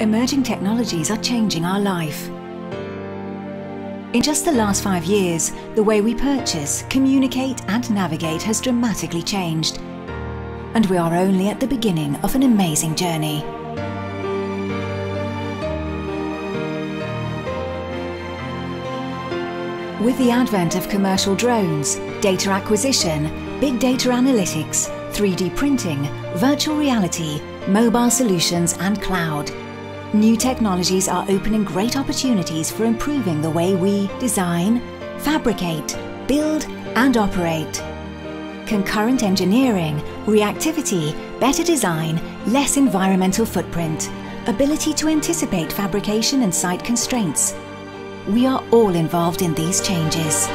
Emerging technologies are changing our life. In just the last 5 years, the way we purchase, communicate and navigate has dramatically changed. And we are only at the beginning of an amazing journey. With the advent of commercial drones, data acquisition, big data analytics, 3D printing, virtual reality, mobile solutions and cloud, new technologies are opening great opportunities for improving the way we design, fabricate, build and operate. Concurrent engineering, reactivity, better design, less environmental footprint, ability to anticipate fabrication and site constraints. We are all involved in these changes.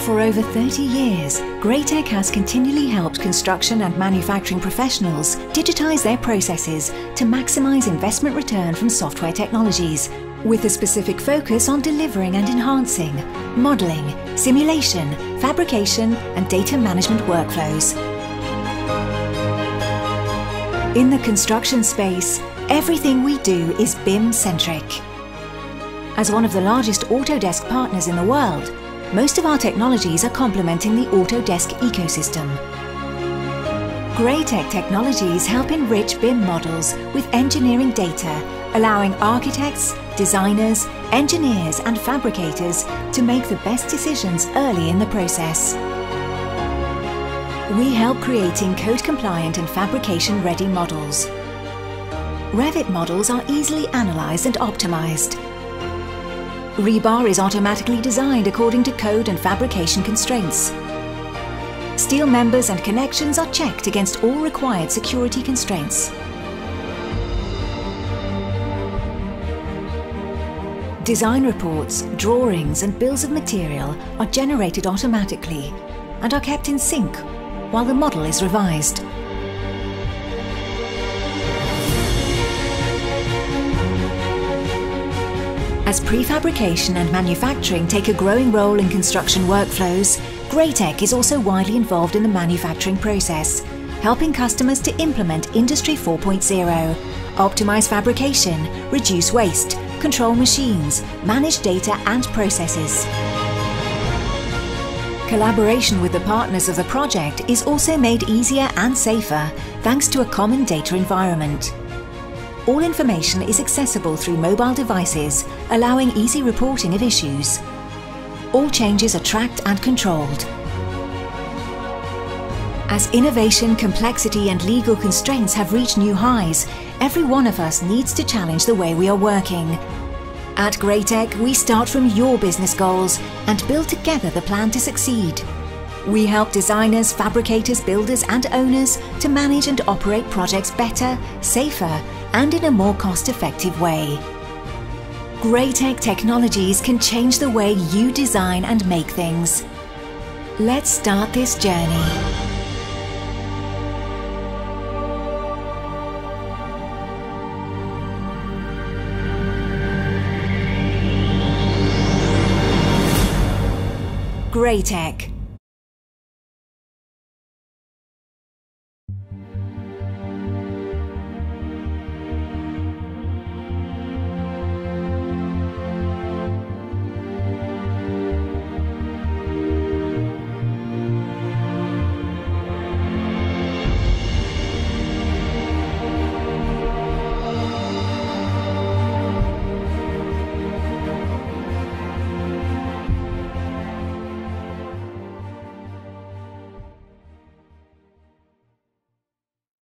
For over 30 years, Graitec has continually helped construction and manufacturing professionals digitize their processes to maximize investment return from software technologies, with a specific focus on delivering and enhancing modeling, simulation, fabrication, and data management workflows. In the construction space, everything we do is BIM-centric. As one of the largest Autodesk partners in the world, most of our technologies are complementing the Autodesk ecosystem. Graitec technologies help enrich BIM models with engineering data, allowing architects, designers, engineers and fabricators to make the best decisions early in the process. We help creating code-compliant and fabrication-ready models. Revit models are easily analysed and optimised. Rebar is automatically designed according to code and fabrication constraints. Steel members and connections are checked against all required security constraints. Design reports, drawings and bills of material are generated automatically and are kept in sync while the model is revised. As prefabrication and manufacturing take a growing role in construction workflows, Graitec is also widely involved in the manufacturing process, helping customers to implement Industry 4.0, optimize fabrication, reduce waste, control machines, manage data and processes. Collaboration with the partners of the project is also made easier and safer thanks to a common data environment. All information is accessible through mobile devices, allowing easy reporting of issues. All changes are tracked and controlled. As innovation, complexity and legal constraints have reached new highs, every one of us needs to challenge the way we are working. At Graitec, we start from your business goals and build together the plan to succeed. We help designers, fabricators, builders and owners to manage and operate projects better, safer and in a more cost-effective way. Graitec technologies can change the way you design and make things. Let's start this journey. Graitec.